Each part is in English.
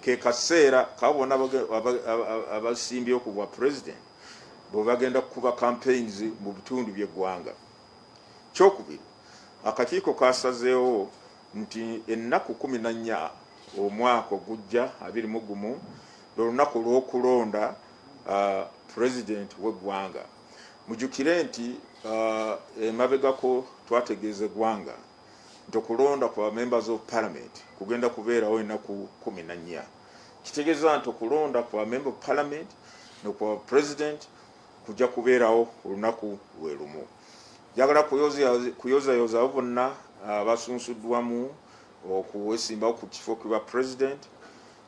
ke kaseera kabona abasimbye okubwa president bo bagenda kuba campaigns mu bitundu by'eggwanga. Kyokubiri, akakiiko kasazeewo nti ennaku 14 omwaka ogujja 21 lw'olunaku lw'okulonda president w'eggwanga. Mujukire nti emabegako twategeeza eggwanga nti okulonda kwa members of parliament kugenda kubeerawo ennaku 14. Kitegeeza nti okulonda kwa member of parliament n'okwa president kujja kubeerawo olunaku lwe lumu. Njagala kuyozayozawo bonna abasunsuddwamu okuwesimbawo ku kifo kiba president.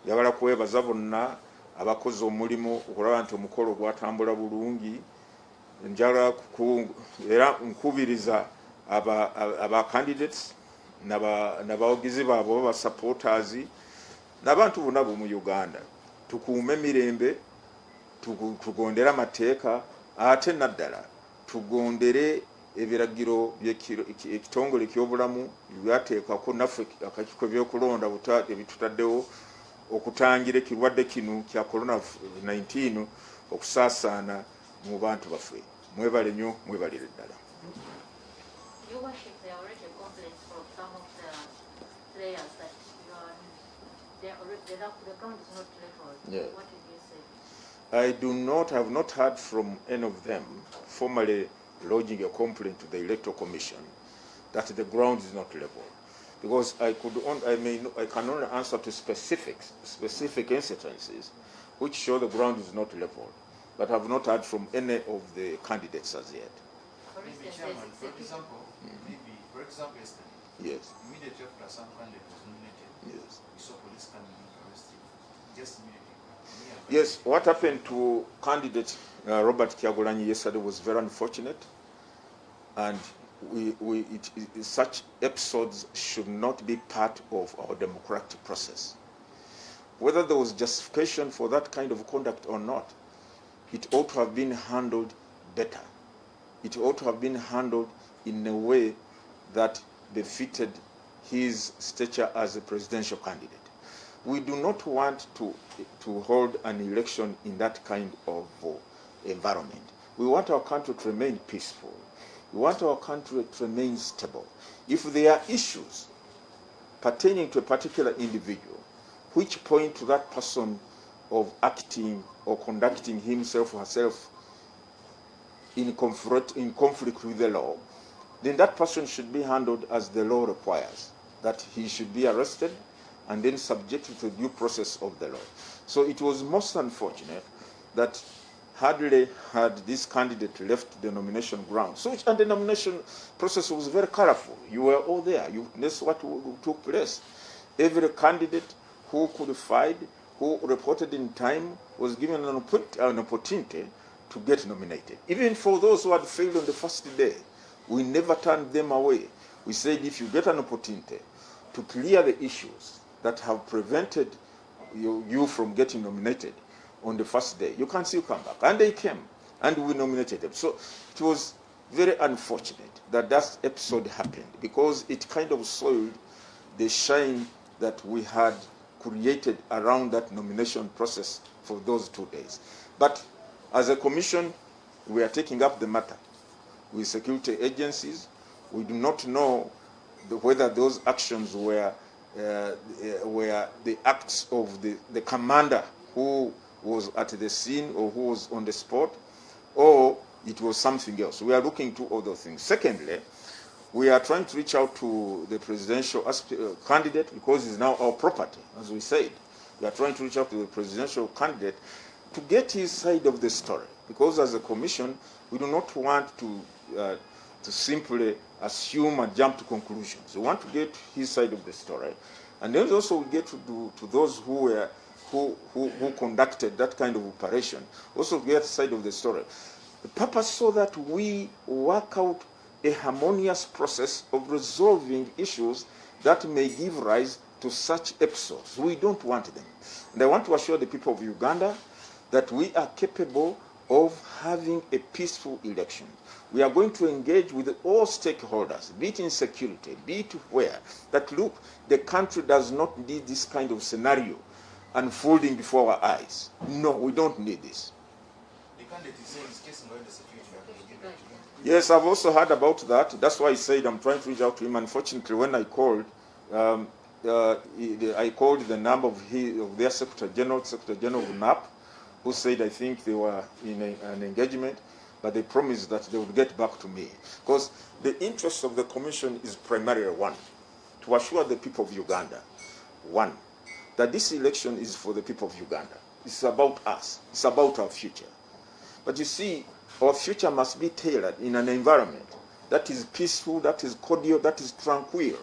Njagala kwebaza bonna abakozi omulimu okulaba nti omukolo gwatambula bulungi. Njagala era nkubiriza aba candidates n'abawagizi baabwe baba supporters n'abantu bonna mu Uganda tukuume mirembe, tugondera amateeka ate naddala tugondere ebiragiro by'ekitongole ky'obulamu byateekako naffe akakiiko by'okulonda ebitutaddewo okutangira ekirwadde kino kya corona-19 okusaasaana mu bantu baffe. Mwebale nnyo, mwebalire ddala. Your worship, there are already complaints from some of the players that the ground is not leveled. Yeah. What did you say? I have not heard from any of them formally lodging a complaint to the Electoral Commission that the ground is not leveled, because I can only answer to specific incidences which show the ground is not leveled, but I have not heard from any of the candidates as yet. For example, for example, yesterday, yes, immediately after some candidate was nominated, yes, we saw police coming and arresting just immediately. Yes, what happened to candidate Robert Kyagulanyi yesterday was very unfortunate, and such episodes should not be part of our democratic process. Whether there was justification for that kind of conduct or not, it ought to have been handled better. It ought to have been handled in a way that befitted his stature as a presidential candidate. We do not want to hold an election in that kind of environment. We want our country to remain peaceful. We want our country to remain stable. If there are issues pertaining to a particular individual which point to that person of acting or conducting himself or herself in conflict with the law, then that person should be handled as the law requires, that he should be arrested and then subjected to the due process of the law. So it was most unfortunate that hardly had this candidate left the nomination ground. And the nomination process was very colorful. You were all there. You witnessed what took place. Every candidate who qualified, who reported in time, was given an opportunity to get nominated. Even for those who had failed on the first day, we never turned them away. We said, if you get an opportunity to clear the issues that have prevented you from getting nominated on the first day, you can still come back. And they came, and we nominated them. So it was very unfortunate that that episode happened, because it kind of soiled the shine that we had created around that nomination process for those 2 days. But as a commission, we are taking up the matter with security agencies. We do not know whether those actions were the acts of the commander who was at the scene or who was on the spot, or it was something else. We are looking into all those things. Secondly, we are trying to reach out to the presidential candidate, because he's now our property, as we said. We are trying to reach out to the presidential candidate to get his side of the story, because as a commission, we do not want to simply assume and jump to conclusions. We want to get his side of the story, and then also we get to those who conducted that kind of operation, also get the side of the story. The purpose so that we work out a harmonious process of resolving issues that may give rise to such episodes. We don't want them. And I want to assure the people of Uganda that we are capable of having a peaceful election. We are going to engage with all stakeholders, be it in security, be it where, that look, the country does not need this kind of scenario unfolding before our eyes. No, we don't need this. The candidate is saying it's casing away the security. Yes, I've also heard about that. That's why I said I'm trying to reach out to him. Unfortunately, when I called, I called the number of their Secretary General of NAP, who said I think they were in an engagement, but they promised that they would get back to me. Because the interest of the commission is primarily one, to assure the people of Uganda, one, that this election is for the people of Uganda. It's about us. It's about our future. But you see, our future must be tailored in an environment that is peaceful, that is cordial, that is tranquil.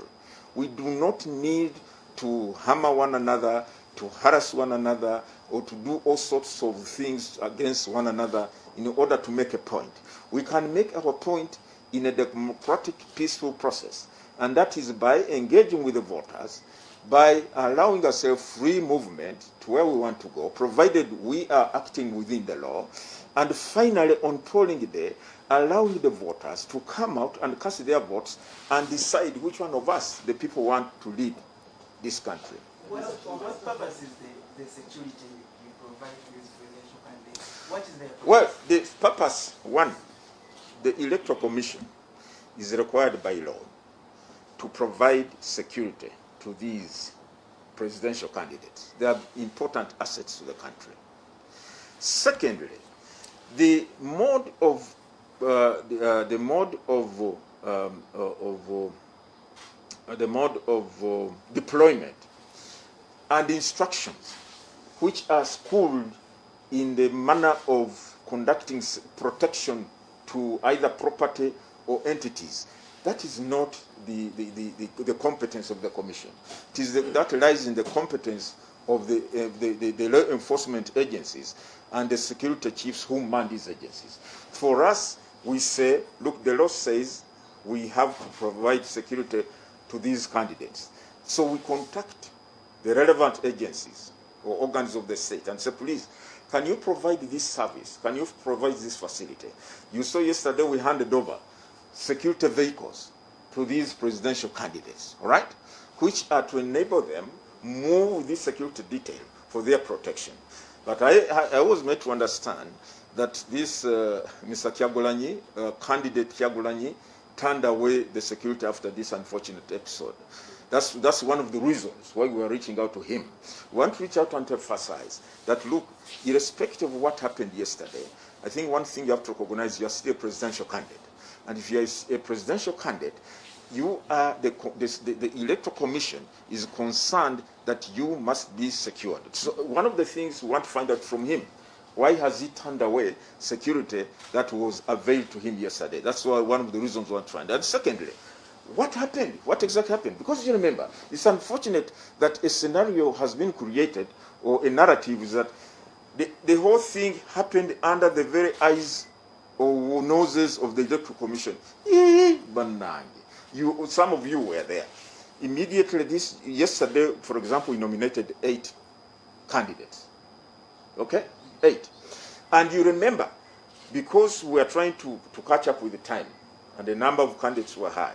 We do not need to hammer one another, to harass one another, or to do all sorts of things against one another in order to make a point. We can make our point in a democratic, peaceful process, and that is by engaging with the voters, by allowing ourselves free movement to where we want to go, provided we are acting within the law, and finally, on polling day, allowing the voters to come out and cast their votes and decide which one of us the people want to lead this country. For what purpose is the security you provide to these presidential candidates? What is their purpose? Well, the purpose, one, the Electoral Commission is required by law to provide security to these presidential candidates. They are important assets to the country. Secondly, the mode of deployment and instructions, which are schooled in the manner of conducting protection to either property or entities, that is not the competence of the commission. It is that lies in the competence of the law enforcement agencies and the security chiefs who man these agencies. For us, we say, look, the law says we have to provide security to these candidates. So we contact the relevant agencies or organs of the state and say, please, can you provide this service? Can you provide this facility? You saw yesterday we handed over security vehicles to these presidential candidates, all right, which are to enable them move this security detail for their protection. But I was made to understand that this Mr. Kyagulanyi, candidate Kyagulanyi, turned away the security after this unfortunate episode. That's one of the reasons why we are reaching out to him. We want to reach out and emphasize that, look, irrespective of what happened yesterday, I think one thing you have to recognize, you are still a presidential candidate. And if you are a presidential candidate, you are the Electoral Commission is concerned that you must be secured. So one of the things we want to find out from him, why has he turned away security that was availed to him yesterday? That's one of the reasons we want to find out. And secondly, what happened? What exactly happened? Because you remember, it's unfortunate that a scenario has been created, or a narrative is that the whole thing happened under the very eyes or noses of the Electoral Commission. Some of you were there. Immediately yesterday, for example, we nominated 8 candidates. Okay? 8. And you remember, because we are trying to catch up with the time, and the number of candidates were high,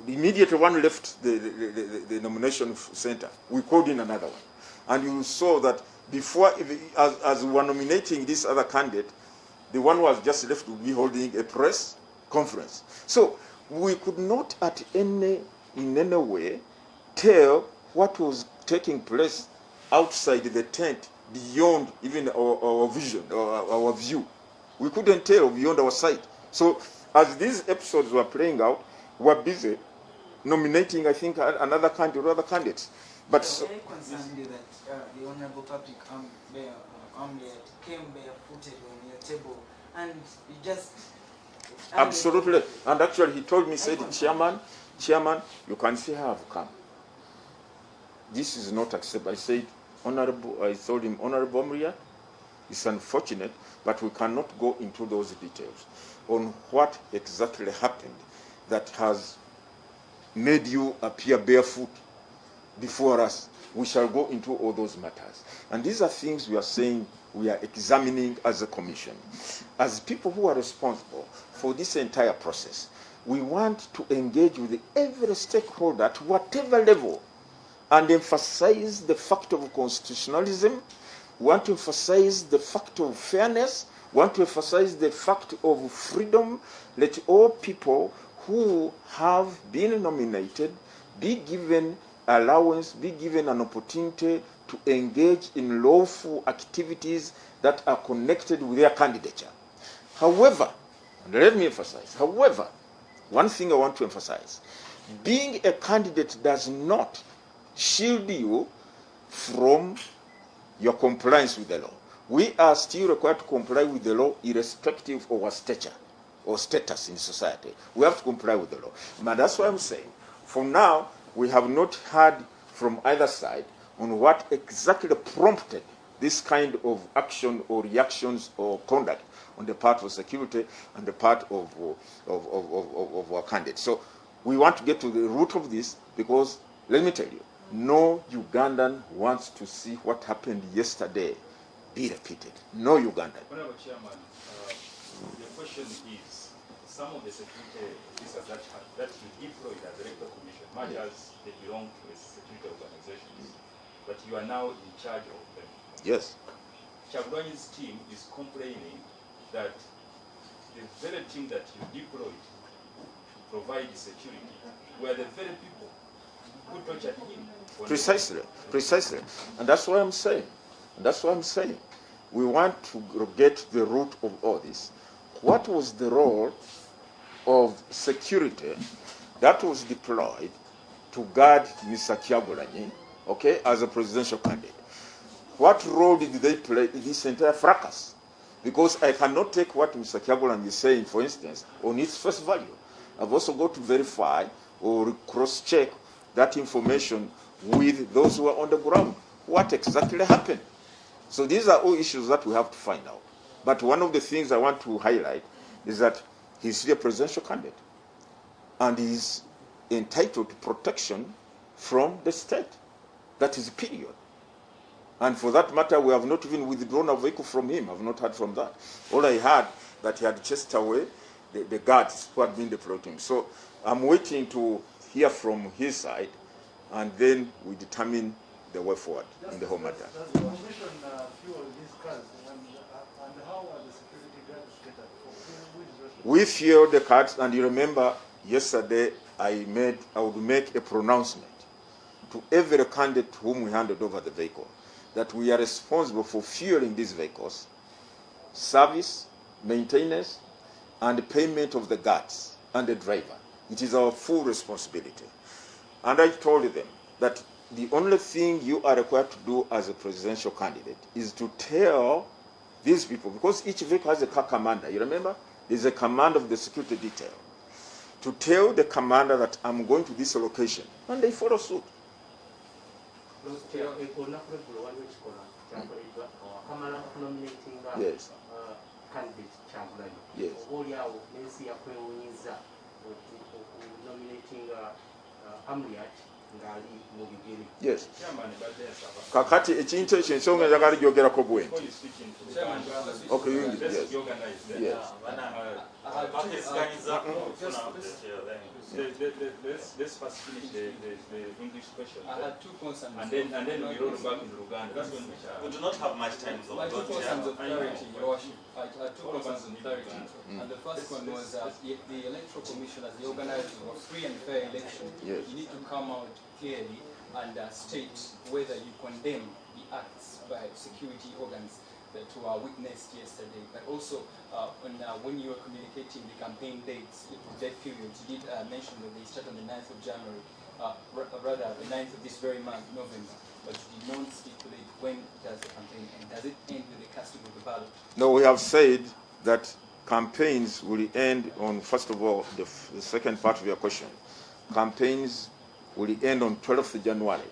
immediately one left the nomination center. We called in another one. And you saw that before, as we were nominating this other candidate, the one who was just left would be holding a press conference. So we could not in any way tell what was taking place outside the tent, beyond even our vision or our view. We couldn't tell beyond our sight. So as these episodes were playing out, we were busy nominating, I think, another candidate or other candidates. But I'm very concerned that the Honorable Public came barefooted on your table, and you just... Absolutely. And actually he told me, said, Chairman, you can see how I've come. This is not acceptable. I said, I told him, Honorable Omria, it's unfortunate, but we cannot go into those details on what exactly happened that has made you appear barefoot before us. We shall go into all those matters. And these are things we are saying we are examining as a commission. As people who are responsible for this entire process, we want to engage with every stakeholder at whatever level and emphasize the fact of constitutionalism. We want to emphasize the fact of fairness. We want to emphasize the fact of freedom. Let all people who have been nominated be given allowance, be given an opportunity to engage in lawful activities that are connected with their candidature. However, and let me emphasize, however, one thing I want to emphasize, being a candidate does not shield you from your compliance with the law. We are still required to comply with the law irrespective of our stature or status in society. We have to comply with the law. But that's why I'm saying, for now, we have not heard from either side on what exactly prompted this kind of action or reactions or conduct on the part of security and the part of our candidates. So we want to get to the root of this, because let me tell you, no Ugandan wants to see what happened yesterday be repeated. No Ugandan. Honorable Chairman, the question is, some of the security officers that you deployed as electoral commission, much as they belong to a security organization, but you are now in charge of them. Yes. Chabwanyi's team is complaining that the very team that you deployed to provide the security were the very people who tortured him. Precisely, precisely. And that's what I'm saying. That's what I'm saying. We want to get the root of all this. What was the role of security that was deployed to guard Mr. Kyagulanyi, okay, as a presidential candidate? What role did they play in this entire fracas? Because I cannot take what Mr. Kyagulanyi is saying, for instance, on its face value. I've also got to verify or cross-check that information with those who are on the ground. What exactly happened? So these are all issues that we have to find out. But one of the things I want to highlight is that he's a presidential candidate, and he's entitled to protection from the state. That is period. And for that matter, we have not even withdrawn a vehicle from him. I've not heard from that. All I heard that he had chased away the guards who had been deployed to him. So I'm waiting to hear from his side, and then we determine the way forward in the whole matter. Does the commission fuel these cars, and how are the security guards catered for? Who is responsible? We fuel the cards, and you remember yesterday I would make a pronouncement to every candidate whom we handed over the vehicle that we are responsible for fueling these vehicles, service, maintenance, and payment of the guards and the driver. It is our full responsibility. And I told them that the only thing you are required to do as a presidential candidate is to tell these people, because each vehicle has a car commander, you remember? There's a command of the security detail. To tell the commander that I'm going to this location, and they follow suit. Yes. Yes. Yes. Kakati ekintu ekyo ensonga njagala gyogerako bwe nti. Okay, you yes. Yes. Let's first finish the English question. I had two concerns. And then we roll back into Uganda. That's when we do not have much time. I had two concerns of clarity, Your Worship. I had two concerns of clarity. And the first one was if the Electoral Commission, as the organizer of a free and fair election, you need to come out clearly and state whether you condemn the acts by security organs that were witnessed yesterday. But also, when you were communicating the campaign dates, date periods, you did mention that they start on the 9th of January, rather the 9th of this very month, November. But you did not stipulate when does the campaign end. Does it end with the casting of the ballot? No, we have said that campaigns will end on, first of all, the second part of your question. Campaigns will end on 12th January.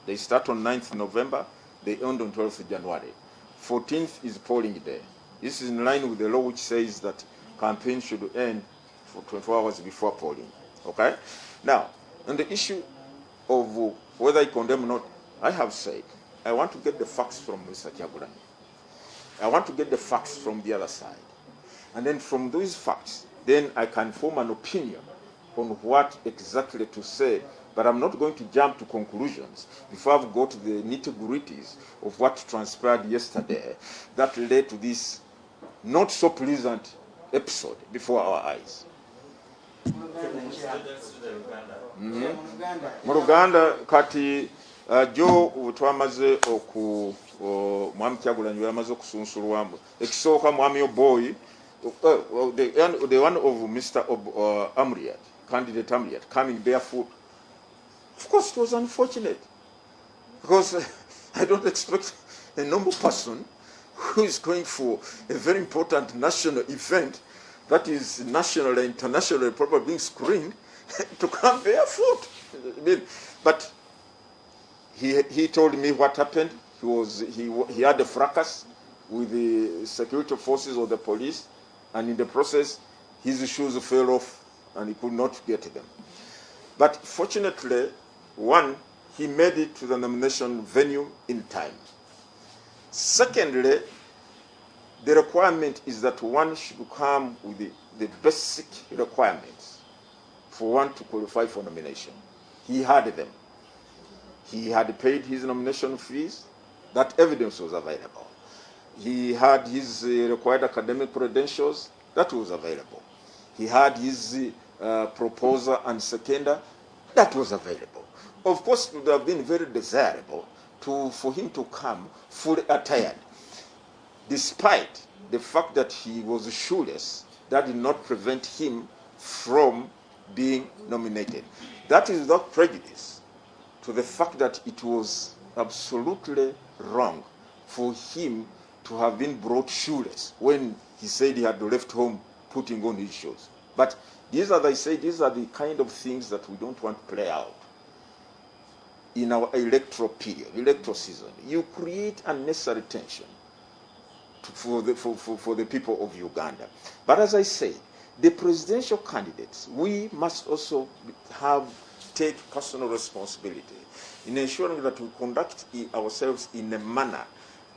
They start on 9th November, they end on 12th January. 14th is polling day. This is in line with the law which says that campaigns should end for 24 hours before polling. Okay? Now, on the issue of whether I condemn or not, I have said, I want to get the facts from Mr. Kyagulanyi. I want to get the facts from the other side. And then from those facts, then I can form an opinion on what exactly to say But I'm not going to jump to conclusions before I've got the nitty-gritties of what transpired yesterday that led to this not so pleasant episode before our eyes. Mu Luganda kati jo twamaze oku mwami Kyagulanyi yamaze okusunsulwamu ekisooka mwami Boy the one of Mr. Amriat, candidate Amriat, coming barefoot. Of course, it was unfortunate because I don't expect a normal person who is going for a very important national event that is nationally, internationally probably being screened to come barefoot. But he told me what happened. He had a fracas with the security forces or the police, and in the process, his shoes fell off and he could not get them. But fortunately, one, he made it to the nomination venue in time. Secondly, the requirement is that one should come with the basic requirements for one to qualify for nomination. He had them. He had paid his nomination fees. That evidence was available. He had his required academic credentials. That was available. He had his proposer and seconder. That was available. Of course, it would have been very desirable for him to come fully attired. Despite the fact that he was shoeless, that did not prevent him from being nominated. That is without prejudice to the fact that it was absolutely wrong for him to have been brought shoeless when he said he had left home putting on his shoes. But these are the kind of things that we don't want to play out in our electoral period, electoral season. You create unnecessary tension for the people of Uganda. But as I say, the presidential candidates, we must also take personal responsibility in ensuring that we conduct ourselves in a manner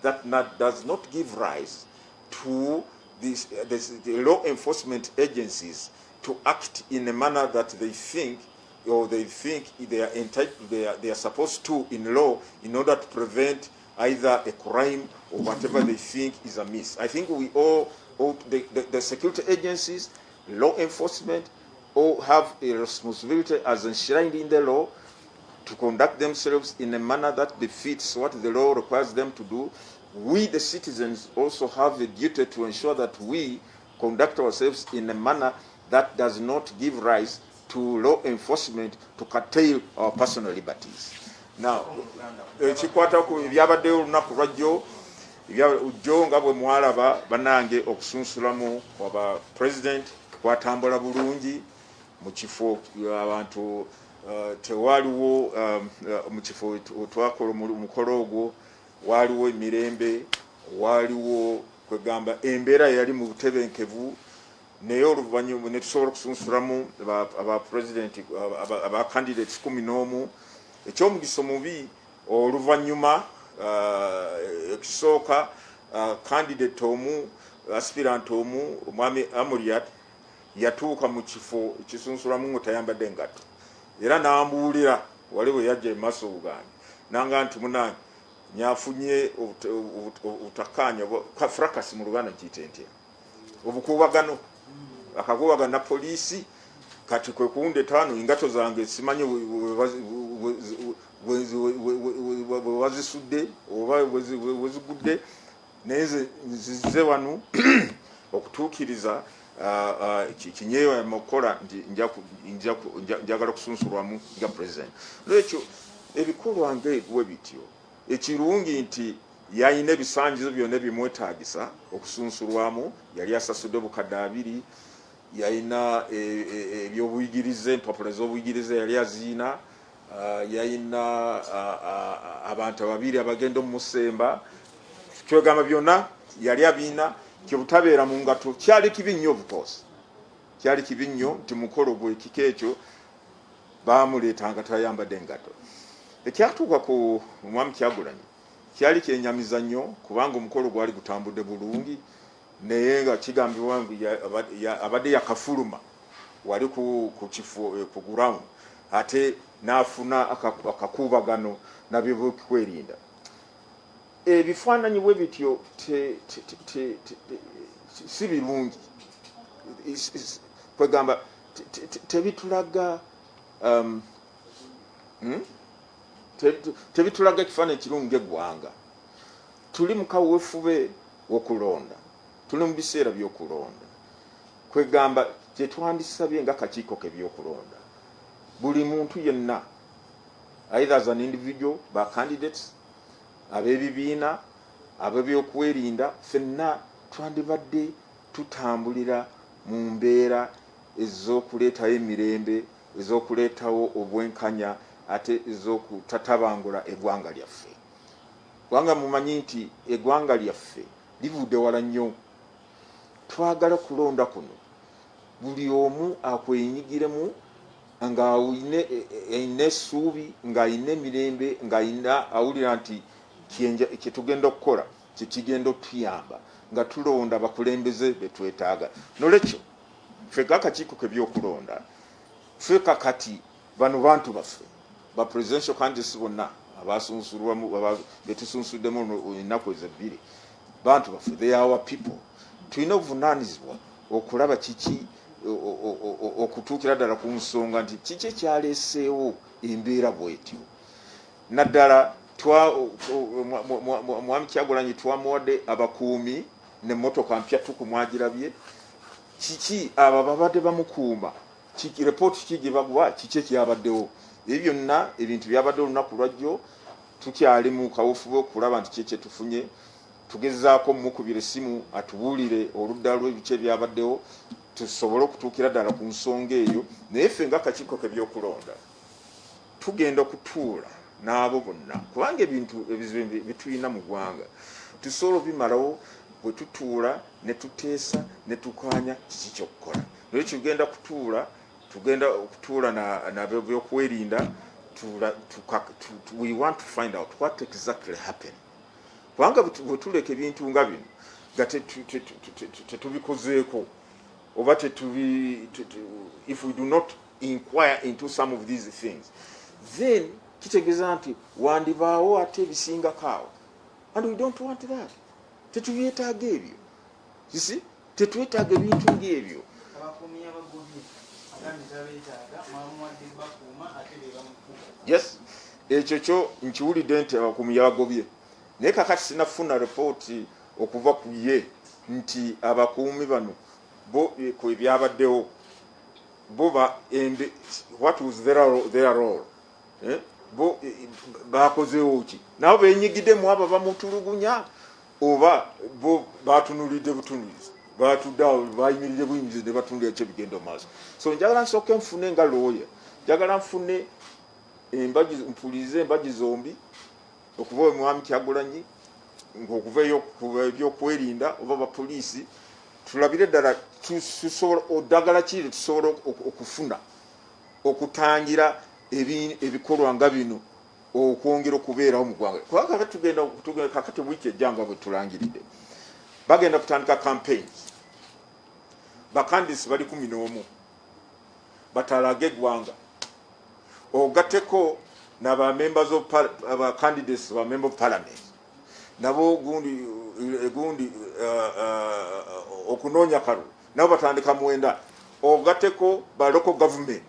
that does not give rise to the law enforcement agencies to act in a manner that they think they are entitled, they are supposed to in law in order to prevent either a crime or whatever they think is amiss. I think we all, the security agencies, law enforcement, all have a responsibility as enshrined in the law to conduct themselves in a manner that befits what the law requires them to do. We, the citizens, also have a duty to ensure that we conduct ourselves in a manner that does not give rise to law enforcement to curtail our personal liberties. Now, chikwata ku byabadde olunaku lwajjo jjo nga bwe mwalaba bannange okusunsulamu kwaba president kwatambula bulungi mu kifo abantu tewaliwo mu kifo twakola omukolo ogwo waliwo emirembe waliwo kwegamba embeera yali mu butebenkevu naye oluvannyuma ne tusobola okusunsulamu aba president aba candidates 11 ekyomugisa mubi oluvannyuma ekisooka candidate omu aspirant omu omwami Amuriat yatuuka mu kifo ekisunsulamu ngo tayambadde ngatto era n'ambuulira wali bwe yajja emaaso bugange nanga nti munange nyafunye obutakkaanya fracas mu Luganda nkiyite ntya obukuubagano akakubagana na poliisi kati kwe kuwunda etaano engato zange simanyi wazisudde oba wezigudde naye nzize wano okutuukiriza kinyeewa mukola nti njagala kusunsulwamu nga president. Lwekyo ebikolwa ng'ebwe bityo ekirungi nti yayina ebisanjizo byonna bimwetaagisa okusunsulwamu, yali asasudde obukadde 2, yayina ebyobuyigirize, empapula z'obuyigirize yali aziina, yayina abantu 2 abagenda omusemba, kyegamba byonna yali abiina. Kyebutabeera mu ngato kyali kibi nnyo obukozi, kyali kibi nnyo nti mukolo gwe ekika ekyo baamuleetanga tayambadde engato. Ekyatuuka ku mwami Kyagulanyi kyali kyenyamiza nnyo kubanga omukolo gwali gutambudde bulungi naye nga kigambibwa abadde yakafuluma wali ku kifo ku ground ate n'afuna akakuubagano n'ebyokwerinda. Ebifaananyi bwe bityo si birungi, kwegamba tebitulaga tebitulaga ekifaananyi kirungi ng'eggwanga. Tuli mu kaweefube w'okulonda, tuli mu biseera by'okulonda, kwegamba kye twandisabye ng'akakiiko k'ebyokulonda, buli muntu yenna, either as an individual, ba candidates, ab'ebibiina, ab'ebyokwerinda, ffenna twandibadde tutambulira mu mbeera ez'okuleetawo emirembe, ez'okuleetawo obwenkanya, ate ez'okutatabangula eggwanga lyaffe. Kubanga mumanyi nti eggwanga lyaffe livudde wala nnyo. Twagala kulonda kuno buli omu akwenyigiremu ng'ayina essuubi, ng'ayina emirembe, ng'ayina awulira nti kye tugenda okukola kye kigenda okutuyamba, nga tulonda abakulembeze be twetaaga. Nolwekyo ffe ng'akakiiko k'ebyokulonda, ffe kakati bano bantu baffe ba presidential candidates bonna abasunsulwamu betusunsuddemu ennaku ezo 2 bantu baffe, they are our people. Tulina obuvunaanyizibwa okulaba kiki, okutuukira ddala ku nsonga nti kiki ekyaleeseewo embeera bwetyo. Naddala mwami Kyagulanyi twamuwadde abakuumi n'emmotoka mpya tukumwagirabye. Kiki abo babadde bamukuuma, repooti ki gye bagwa, kiki ekyabaddewo? Ebyo byonna ebintu byabadde olunaku lwajjo. Tukyali mu kawufuba okulaba nti kiki tufunye. Tugezaako mukubira essimu atubuulire oludda lw'ebiki ebyabaddewo, tusobole okutuukira ddala ku nsonga eyo. Naye ffe ng'akakiiko k'ebyokulonda tugenda okutuula n'abo bonna, kubanga ebintu ebizibu bitulina mu ggwanga tusobola obimalawo bwe tutuula ne tuteesa ne tukaanya kiki ky'okukola. Naye tugenda okutuula n'ab'ebyokwerinda. We want to find out what exactly happened. Kubanga bwe tuleka ebintu nga bino nga tetubikozeeko oba if we do not inquire into some of these things, then kitegeeza nti wandibaawo ate ebisingako awo, and we don't want that. Tetubyetaaga ebyo, tetwetaaga ebintu ng'ebyo. Yes, ekyo kyo nkiwulidde nti abakuumi yabagobye, naye kakati sinafuna repooti okuva ku ye nti abakuumi bano bo ku ebyabaddewo bo what was their role, bo bakozeewo ki, nabo benyigiddemu abo bamutulugunya, oba bo batunulidde butunulizi, batuddeawo bayimirire buyimirizi ne batunulira ekyo bigenda maaso. So njagala nsooke nfune nga lawyer, njagala nfune mpulirize embagi zombi, okuva omwami Kyagulanyi, ng'okuva ebyokwerinda oba bapoliisi, tulabire ddala tusobola oddagala ki tusobola okufuna okutangira ebikolwa nga bino okwongera okubeerawo mu ggwanga. Kubanga tugenda kakati wiiki ejjanga bwe tulangiridde bagenda kutandika campaigns. Bakandisi bali 11 batalage eggwanga, ogatteko n'aba-members of candidates ba member of parliament, nabo gundi okunoonya kalulu nabo batandika 9, ogatteko ba local government.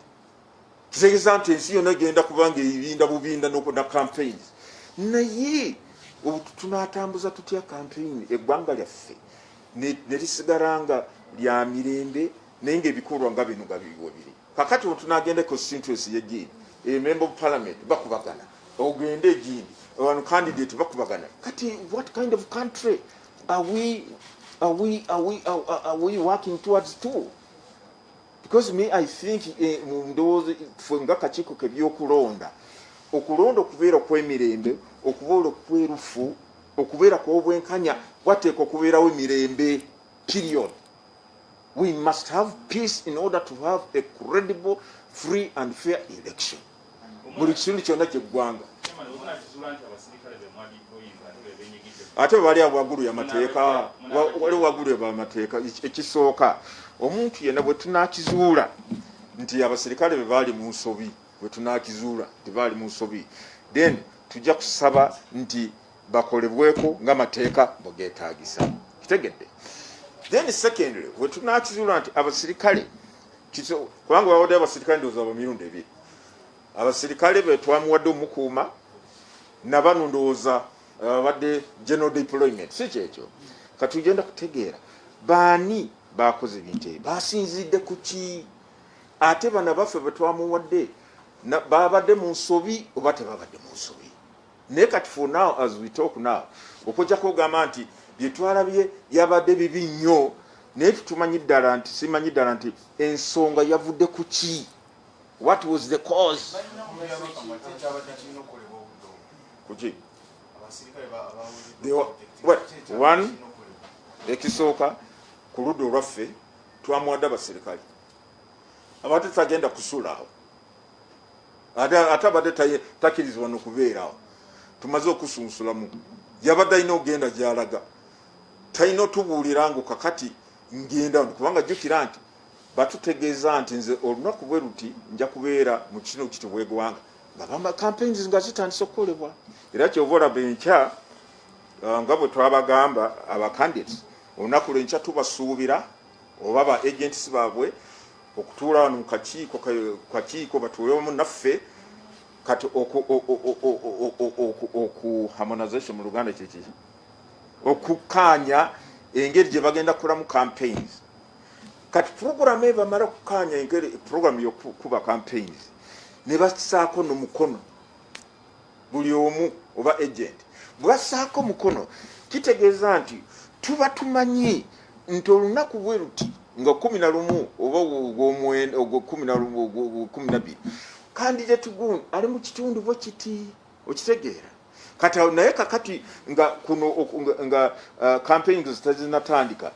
Kitegeeza nti ensi yonna egenda kubanga ebinda bubinda na campaigns. Naye tunaatambuza tutya campaign eggwanga lyaffe ne lisigaranga lya mirembe naye ng'ebikolwa nga bino nga biriwo biri. Kakati tunagenda constituency y'egindi, member of parliament bakubagana, ogende egindi one candidate bakubagana. Kati what kind of country are we working towards too? Because me I think those fwe nga kakiiko k'ebyokulonda, okulonda okubeera okw'emirembe, okubeera okwerufu, okubeera kw'obwenkanya wateeka okubeerawo emirembe, period. We must have peace in order to have a credible, free and fair election. Buli kitundu kyonna ky'eggwanga. Ate bali waggulu y'amateeka, wali waggulu y'amateeka. Ekisooka omuntu yenna bwe tunaakizuula nti abaserikale be baali mu nsobi bwe tunaakizuula tebaali mu nsobi, then tujja kusaba nti bakolebweko ng'amateeka bwe geetaagisa. Kitegedde? Then secondly, bwe tunaakizuula nti abasirikale, kubanga bawadde abasirikale ndowooza bamirundi ebiri, abasirikale be twamuwadde omukuuma nabano ndowooza abadde general deployment, si kyekyo. Katugenda kutegeera baani bakoze ebintu ebyo, basinzidde ku ki, ate bana baffe bwe twamuwadde babadde mu nsobi oba tebabadde mu nsobi. Naye kati for now as we talk now, okujjako ogamba nti bye twalabye yabadde bibi nnyo, naye tumanyi ddala nti simanyi ddala nti ensonga yavudde ku ki, what was the cause. Kuki? One, ekisooka ku ludda olwaffe twamuwadde abasirikale abadde tagenda kusula awo, ate abadde takkirizibwa n'okubeerawo. Tumaze okusunsulamu, yabadde alina ogenda gy'alaga, talina otubuulira ngo kakati ngenda, kubanga jjukira nti batutegeeza nti nze olunaku bwe luti nja kubeera mu kino kitibwa eggwanga, nga campaigns nga zitandise okukolebwa. Era kyova olaba enkya nga bwe twabagamba abacandidates, olunaku lwenkya tubasuubira oba aba agents baabwe okutuula wano mu kakiiko batuule wamu naffe, kati harmonization mu Luganda kiki, okukaanya engeri gye bagenda kukolamu campaigns. Kati program eyo bamala okukaanya engeri program y'okukuba campaigns ne basaako n'omukono buli omu oba agent bwasaako mukono, kitegeeza nti tuba tumanyi nti olunaku bwe luti nga 11 oba ogwo12 candidate guno ali mu kitundu bwe kiti, okitegeera. Kati naye kakati nga kuno nga campaigns zitazinatandika,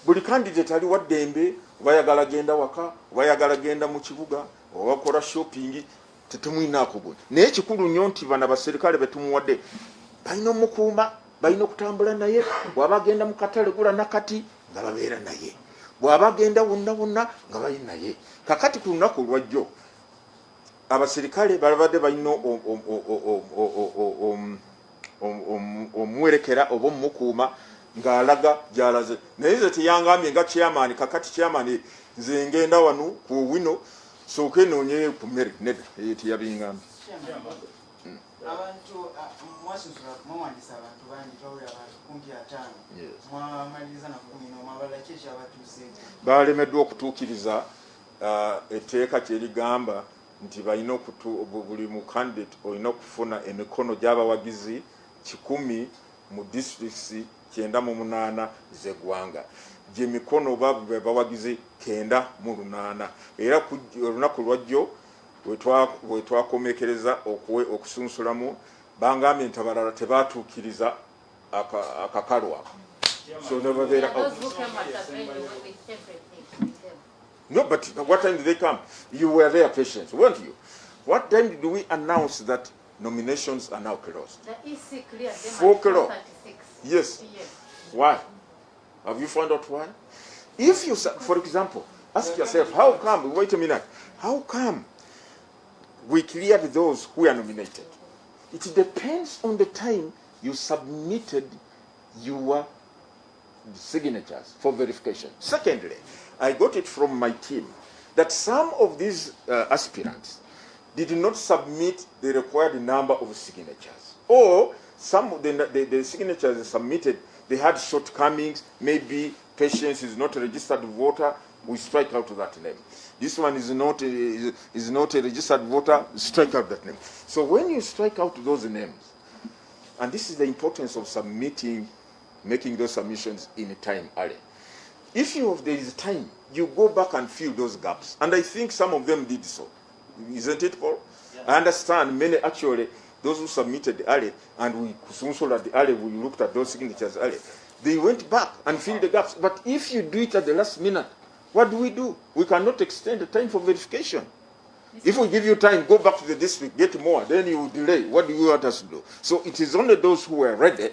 buli candidate ali waddembe, bayagala genda waka, bayagala genda mu kibuga, obakola shopping, tetumwinaako gwe. Naye kikulu nnyo nti bana basirikale betumuwadde balina omukuuma, balina okutambula naye, bw'aba agenda mu katale gula nakati nga babeera naye, bw'aba agenda wonna wonna nga bali naye. Kakati ku lunaku lwajjo abasirikale balabadde balina omwerekera oba omukuuma ng'alaga gy'alaze. Naye ze teyangambye nga chairman, kakati chairman nze ngenda wano ku wino sooke noonye ku mmere, nedda teyabingambye. Abantu mwasuzula mwawandisa abantu bangi twawulira abantu 15 mwamaliriza na 10 omwabala ki ekyabatuuseeko? Balemeddwa okutuukiriza etteeka kyerigamba nti balina buli mu candidate olina okufuna emikono gy'abawagizi 100 mu districts 98 z'eggwanga, gye mikono bawagizi 98. Era olunaku lwajjo we twakomekereza okusunsulamu bangambye nti abalala tebaatuukiriza akakalo ako. So no, but what time did they come? You were there, patients, weren't you? What time did we announce that nominations are now closed? The EC cleared them 4 at o'clock. 4:36. Yes. Yes. Why? Have you found out why? If you, for example, ask yourself, how come, wait a minute, how come we cleared those who are nominated? It depends on the time you submitted your signatures for verification. Secondly, I got it from my team that some of these aspirants did not submit the required number of signatures, or some of the signatures submitted, they had shortcomings. Maybe Patience is not a registered voter, we strike out that name. This one is not a registered voter, strike out that name. So when you strike out those names, and this is the importance of making those submissions in a time early. If there is time, you go back and fill those gaps. And I think some of them did so. Isn't it, Paul? Yeah. I understand many actually, those who submitted early, and we looked at those signatures early, they went back and filled the gaps. But if you do it at the last minute, what do? We cannot extend the time for verification. If we give you time, go back to the district, get more, then you will delay. What do you want us to do? So it is only those who were ready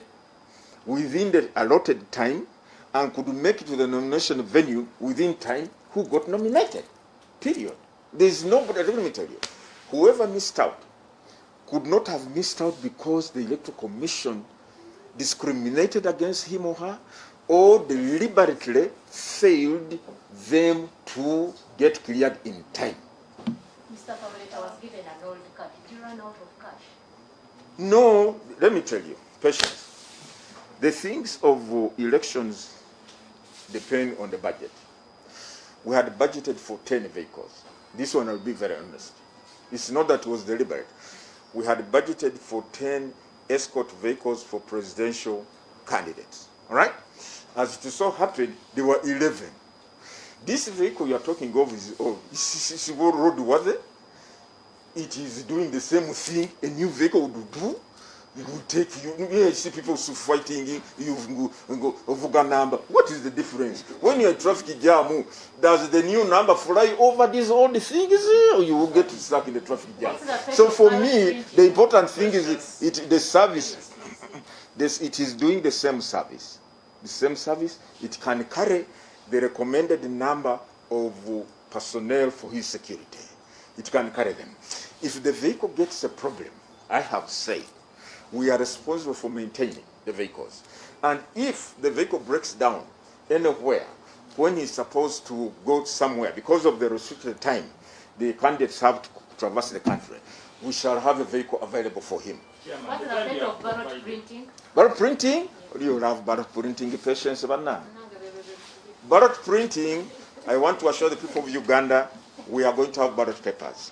within the allotted time and could make it to the nomination venue within time who got nominated. Period. There is nobody, let me tell you, whoever missed out could not have missed out because the Electoral Commission discriminated against him or her, or deliberately failed them to get cleared in time. Mr. Favorita was given an old card. Did you run out of cash? No, let me tell you, patience. The things of elections depend on the budget. We had budgeted for 10 vehicles. This one, I'll be very honest. It's not that it was deliberate. We had budgeted for 10 escort vehicles for presidential candidates. All right? As it so happened, there were 11. This vehicle you are talking of is roadworthy. It is doing the same thing a new vehicle would do. It will take you. You see people fighting. You go over number. What is the difference? When you're in traffic jam, does the new number fly over these old things, or you will get stuck in the traffic jam? So for me, the important thing is the service. It is doing the same service. The same service. It can carry the recommended number of personnel for his security. It can carry them. If the vehicle gets a problem, I have said, we are responsible for maintaining the vehicles. And if the vehicle breaks down anywhere when he's supposed to go somewhere, because of the restricted time, the candidates have to traverse the country, we shall have a vehicle available for him. What's the fate of ballot printing? Ballot printing? You have ballot printing patience, banana. Ballot printing, I want to assure the people of Uganda, we are going to have ballot papers.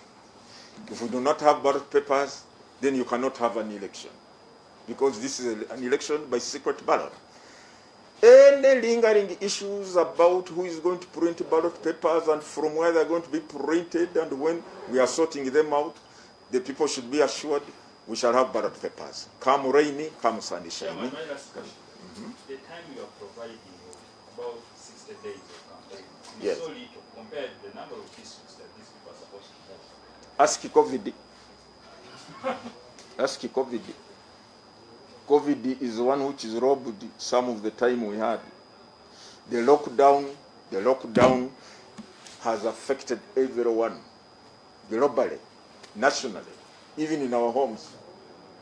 If we do not have ballot papers, then you cannot have an election. Because this is an election by secret ballot. Any lingering issues about who is going to print ballot papers and from where they're going to be printed and when we are sorting them out, the people should be assured we shall have ballot papers. Come rainy, come sunny shiny. My last question. The time you are providing about 60 days of campaign, Yes. so little compared to the number of districts that these people are supposed to have. Ask COVID. Ask COVID. COVID is one which is robbed some of the time we had. The lockdown has affected everyone, globally, nationally, even in our homes.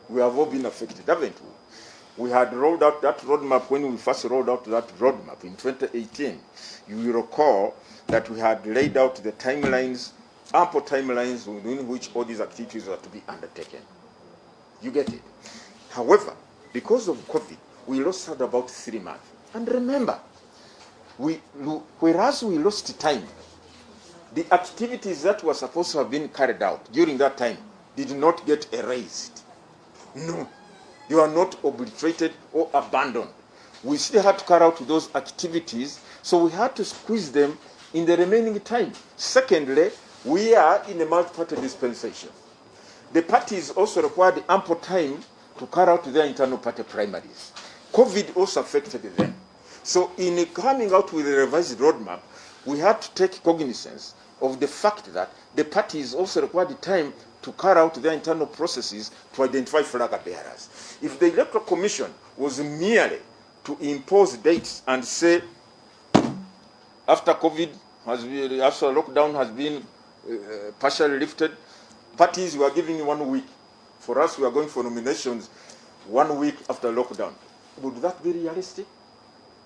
We have all been affected, haven't we? We had rolled out that roadmap when we first rolled out that roadmap in 2018. You will recall that we had laid out the timelines, ample timelines within which all these activities are to be undertaken. You get it? However, because of COVID, we lost out about 3 months. And remember, whereas we lost time, the activities that were supposed to have been carried out during that time did not get erased. No, they were not obliterated or abandoned. We still had to carry out those activities, so we had to squeeze them in the remaining time. Secondly, we are in a multi-party dispensation. The parties also required ample time to carry out their internal party primaries. COVID also affected them. So in coming out with a revised roadmap, we had to take cognizance of the fact that the parties also required time to carry out their internal processes to identify flag bearers. If the Electoral Commission was merely to impose dates and say, after COVID after lockdown has been partially lifted, parties were giving 1 week. For us, we are going for nominations 1 week after lockdown. Would that be realistic?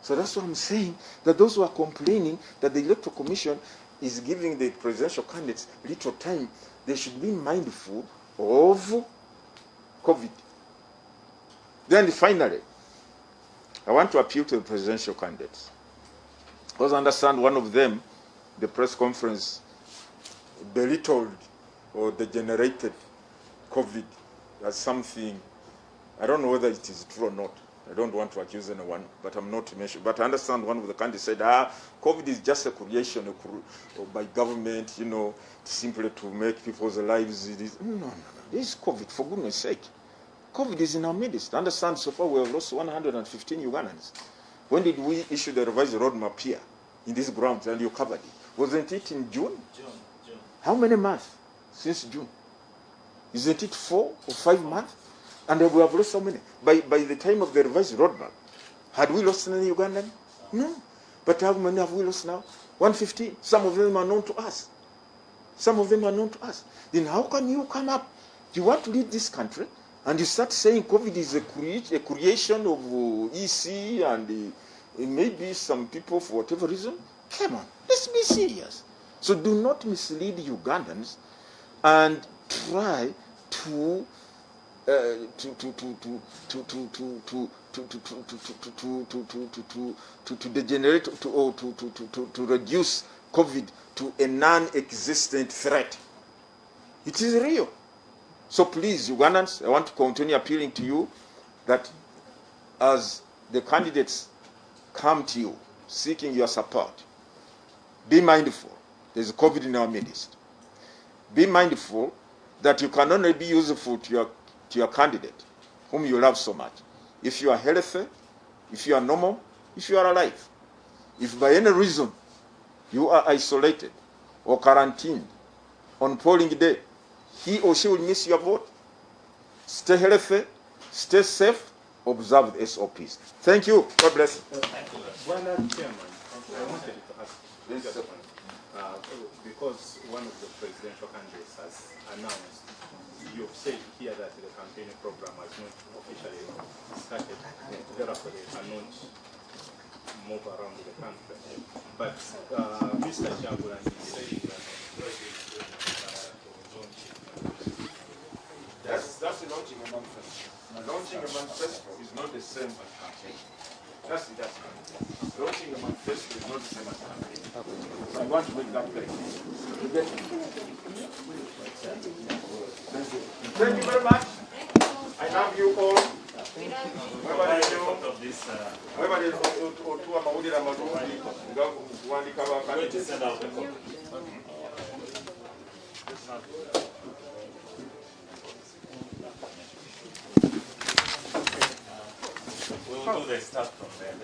So that's what I'm saying, that those who are complaining that the Electoral Commission is giving the presidential candidates little time, they should be mindful of COVID. Then finally, I want to appeal to the presidential candidates. Because I understand one of them, the press conference, belittled or degenerated COVID as something, I don't know whether it is true or not. I don't want to accuse anyone, but I'm not to mention. But I understand one of the candidates said, COVID is just a creation by government, simply to make people's lives. No. This is COVID, for goodness sake. COVID is in our midst. Understand, so far we have lost 115 Ugandans. When did we issue the revised roadmap here in these grounds and you covered it? Wasn't it in June? June. How many months since June? Isn't it 4 or 5 months? And we have lost so many. By the time of the revised roadmap, had we lost any Ugandan? No. But how many have we lost now? 150. Some of them are known to us. Some of them are known to us. Then how can you come up? You want to lead this country, and you start saying COVID is a creation of EC and maybe some people for whatever reason? Come on, let's be serious. So do not mislead Ugandans and try to degenerate to reduce COVID to a non-existent threat. It is real. So please, Ugandans, I want to continue appealing to you that as the candidates come to you seeking your support, be mindful. There's COVID in our midst. Be mindful that you can only be useful to your candidate, whom you love so much, if you are healthy, if you are normal, if you are alive. If by any reason you are isolated or quarantined on polling day, he or she will miss your vote. Stay healthy, stay safe, observe the SOPs. Thank you. God bless you. Chairman, I wanted to ask just one. Because one of the presidential candidates has announced, you've said here that the campaign program has not officially started, therefore they cannot move around the country. But Mr. Chairman is saying that that's the launching a manifesto. Launching a manifesto is not the same as campaign. That's it. Launching a manifesto is not the same as campaign. So I want to make that very clear. Thank you very much. I love you all. We'll do the start from there.